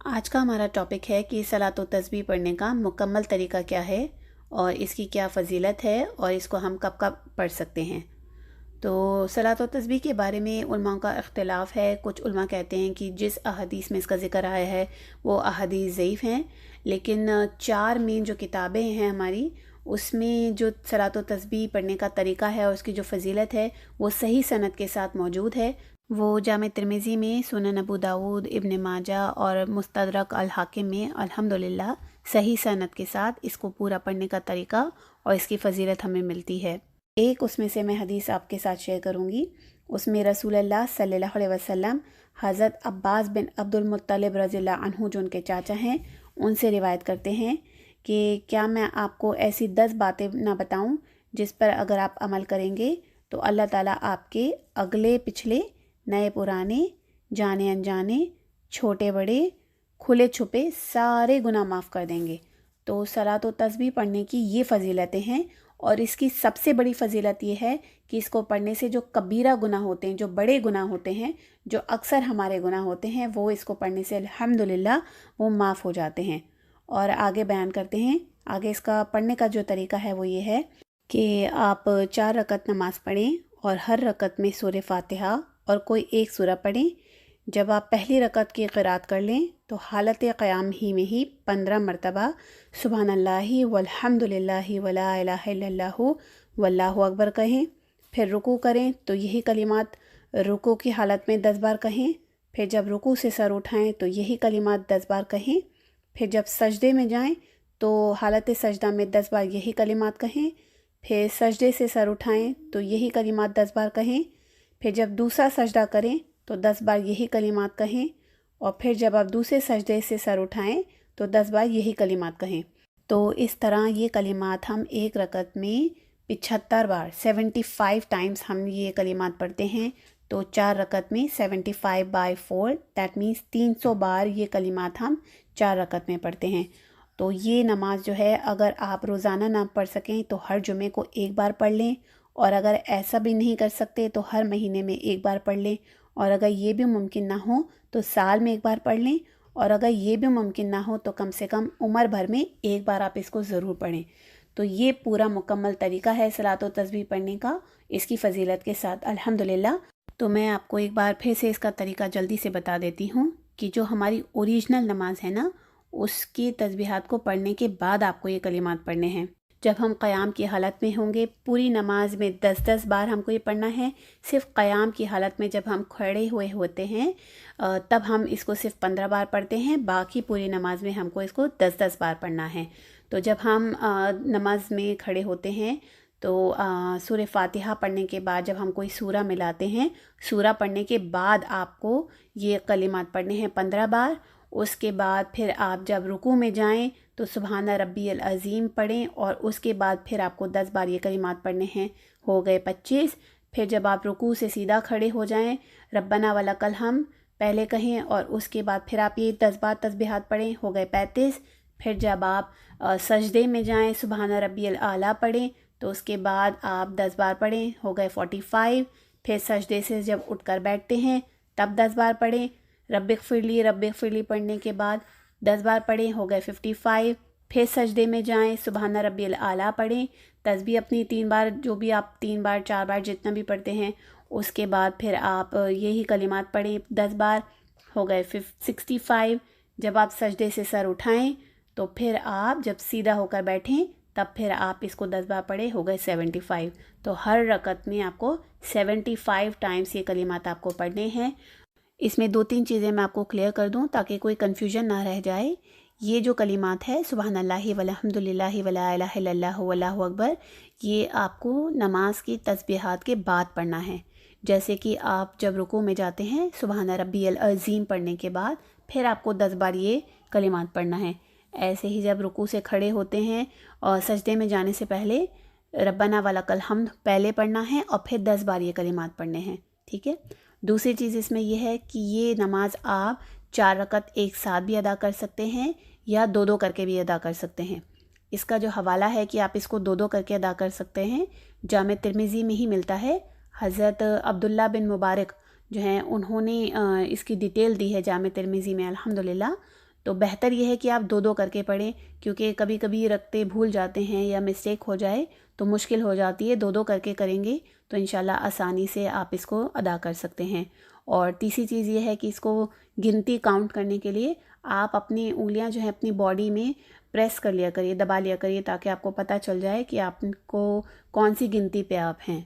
आज का हमारा टॉपिक है कि सलात व तस्बीह पढ़ने का मुकम्मल तरीका क्या है और इसकी क्या फ़जीलत है और इसको हम कब कब पढ़ सकते हैं। तो सलात व तस्बीह के बारे में उलमाओं का इख्तिलाफ़ है। कुछ उलमा कहते हैं कि जिस अहादीस में इसका ज़िक्र आया है वो अहादीस ज़ईफ़ हैं, लेकिन चार मेन जो किताबें हैं हमारी, उसमें जो सलात व तस्बीह पढ़ने का तरीका है और उसकी जो फ़जीलत है वो सही सनद के साथ मौजूद है। वो जामे तिर्मिज़ी में, सुनन अबू दाऊद, इब्न माजा और मुस्तदरक अल हाकिम में अल्हम्दुलिल्लाह सही सनद के साथ इसको पूरा पढ़ने का तरीका और इसकी फ़जीलत हमें मिलती है। एक उसमें से मैं हदीस आपके साथ शेयर करूँगी। उसमें रसूलुल्लाह सल्लल्लाहु अलैहि वसल्लम हज़रत अब्बास बिन अब्दुल मुत्तलिब रज़ियल्लाहु अन्हु जो उनके चाचा हैं, उनसे रिवायत करते हैं कि क्या मैं आपको ऐसी 10 बातें ना बताऊं जिस पर अगर आप अमल करेंगे तो अल्लाह ताला आपके अगले पिछले, नए पुराने, जाने अनजाने, छोटे बड़े, खुले छुपे सारे गुनाह माफ़ कर देंगे। तो सलात व तस्बीह पढ़ने की ये फ़जीलतें हैं और इसकी सबसे बड़ी फ़जीलत ये है कि इसको पढ़ने से जो कबीरा गुनाह होते हैं, जो बड़े गुनाह होते हैं, जो अक्सर हमारे गुनाह होते हैं, वो इसको पढ़ने से अल्हम्दुलिल्लाह वो माफ़ हो जाते हैं। और आगे बयान करते हैं। आगे इसका पढ़ने का जो तरीका है वो ये है कि आप 4 रकत नमाज़ पढ़ें और हर रकत में सूरह फ़ातिहा और कोई एक सूरा पढ़ें। जब आप पहली रकत की क़िरात कर लें तो हालत क़याम ही में ही 15 मरतबा सुबहानल्लाहि वल्हम्दुलिल्लाहि वला इलाहा इल्लल्लाहु वल्लाहु अकबर कहें। फिर रुकू करें तो यही कलिमात रुकू की हालत में 10 बार कहें। फिर जब रुकू से सर उठाएं तो यही कलिमात 10 बार कहें। फिर जब सजदे में जाएं तो हालत सजदा में 10 बार यही कलिमात कहें। फिर सजदे से सर उठाएं तो यही कलिमात 10 बार कहें। फिर जब दूसरा सजदा करें तो 10 बार यही कलिमात कहें और फिर जब आप दूसरे सजदे से सर उठाएं तो 10 बार यही कलिमात कहें। तो इस तरह ये कलिमात हम एक रकत में 75 बार 75 टाइम्स हम ये कलिमात पढ़ते हैं। तो 4 रकत में 75 बाई 4 दैट मीन्स 300 बार ये कलिमात हम 4 रकत में पढ़ते हैं। तो ये नमाज जो है अगर आप रोज़ाना ना पढ़ सकें तो हर जुमे को एक बार पढ़ लें, और अगर ऐसा भी नहीं कर सकते तो हर महीने में एक बार पढ़ लें, और अगर ये भी मुमकिन ना हो तो साल में एक बार पढ़ लें, और अगर ये भी मुमकिन ना हो तो कम से कम उम्र भर में एक बार आप इसको ज़रूर पढ़ें। तो ये पूरा मुकम्मल तरीका है सलात व तस्बीह पढ़ने का, इसकी फ़जीलत के साथ अल्हम्दुलिल्लाह। तो मैं आपको एक बार फिर से इसका तरीका जल्दी से बता देती हूँ कि जो हमारी ओरिजिनल नमाज है ना, उसकी तस्बीहात को पढ़ने के बाद आपको ये कलिमात पढ़ने हैं। जब हम क़याम की हालत में होंगे, पूरी नमाज में 10-10 बार हमको ये पढ़ना है। सिर्फ़ क़याम की हालत में जब हम खड़े हुए होते हैं तब हम इसको सिर्फ़ 15 बार पढ़ते हैं, बाकी पूरी नमाज में हमको इसको 10-10 बार पढ़ना है। तो जब हम नमाज में खड़े होते हैं तो सूरह फ़ातिहा पढ़ने के बाद जब हम कोई सूरा मिलाते हैं, सूरा पढ़ने के बाद आपको ये कलिमात पढ़ने हैं 15 बार। उसके बाद फिर आप जब रुकू में जाएं तो सुबहाना रब्बियल अज़ीम पढ़ें, और उसके बाद फिर आपको 10 बार ये कलिमात पढ़ने हैं, हो गए 25। फिर जब आप रुकू से सीधा खड़े हो जाएं, रब्बना वलकल हम पहले कहें और उसके बाद फिर आप ये 10 बार तस्बीहात पढ़ें, हो गए 35। फिर जब आप सजदे में जाएं, सुबहाना रब्बियल आला पढ़ें, तो उसके बाद आप 10 बार पढ़ें, हो गए 45। फिर सजदे से जब उठकर बैठते हैं तब 10 बार पढ़ें, रब्बिग़फिरली पढ़ने के बाद 10 बार पढ़ें, हो गए 55। फिर सजदे में जाएं, सुबहाना रब्बियल आला पढ़ें, तस्बीह अपनी 3 बार, जो भी आप 3 बार 4 बार जितना भी पढ़ते हैं, उसके बाद फिर आप यही कलिमात पढ़ें 10 बार, हो गए 65। जब आप सजदे से सर उठाएं तो फिर आप जब सीधा होकर बैठें तब फिर आप इसको 10 बार पढ़े, हो गए 75। तो हर रकत में आपको 75 टाइम्स ये कलिमात आपको पढ़ने हैं। इसमें 2-3 चीज़ें मैं आपको क्लियर कर दूं ताकि कोई कन्फ्यूजन ना रह जाए। ये जो कलिमात है सुबहानल्लाहि वल्हम्दुलिल्लाहि वला इलाहा इल्लल्लाहु वल्लाहु अकबर, ये आपको नमाज की तस्बीहात के बाद पढ़ना है। जैसे कि आप जब रुकू में जाते हैं, सुबहाना रब्बियल अज़ीम पढ़ने के बाद फिर आपको 10 बार ये कलिमात पढ़ना है। ऐसे ही जब रुकू से खड़े होते हैं और सजदे में जाने से पहले रब्बना वलकल हम्द पहले पढ़ना है और फिर 10 बार ये कलिमात पढ़ने हैं। ठीक है। दूसरी चीज़ इसमें यह है कि ये नमाज आप 4 रकत एक साथ भी अदा कर सकते हैं या 2-2 करके भी अदा कर सकते हैं। इसका जो हवाला है कि आप इसको 2-2 करके अदा कर सकते हैं, जामे तिर्मिज़ी में ही मिलता है। हज़रत अब्दुल्ला बिन मुबारक जो हैं, उन्होंने इसकी डिटेल दी है जामे तिर्मिज़ी में अल्हम्दुलिल्लाह। तो बेहतर यह है कि आप 2-2 करके पढ़ें, क्योंकि कभी कभी रखते भूल जाते हैं या मिस्टेक हो जाए तो मुश्किल हो जाती है। 2-2 करके करेंगे तो इंशाल्लाह आसानी से आप इसको अदा कर सकते हैं। और तीसरी चीज़ ये है कि इसको गिनती काउंट करने के लिए आप अपनी उंगलियां जो है अपनी बॉडी में प्रेस कर लिया करिए, दबा लिया करिए, ताकि आपको पता चल जाए कि आपको कौन सी गिनती पे आप हैं।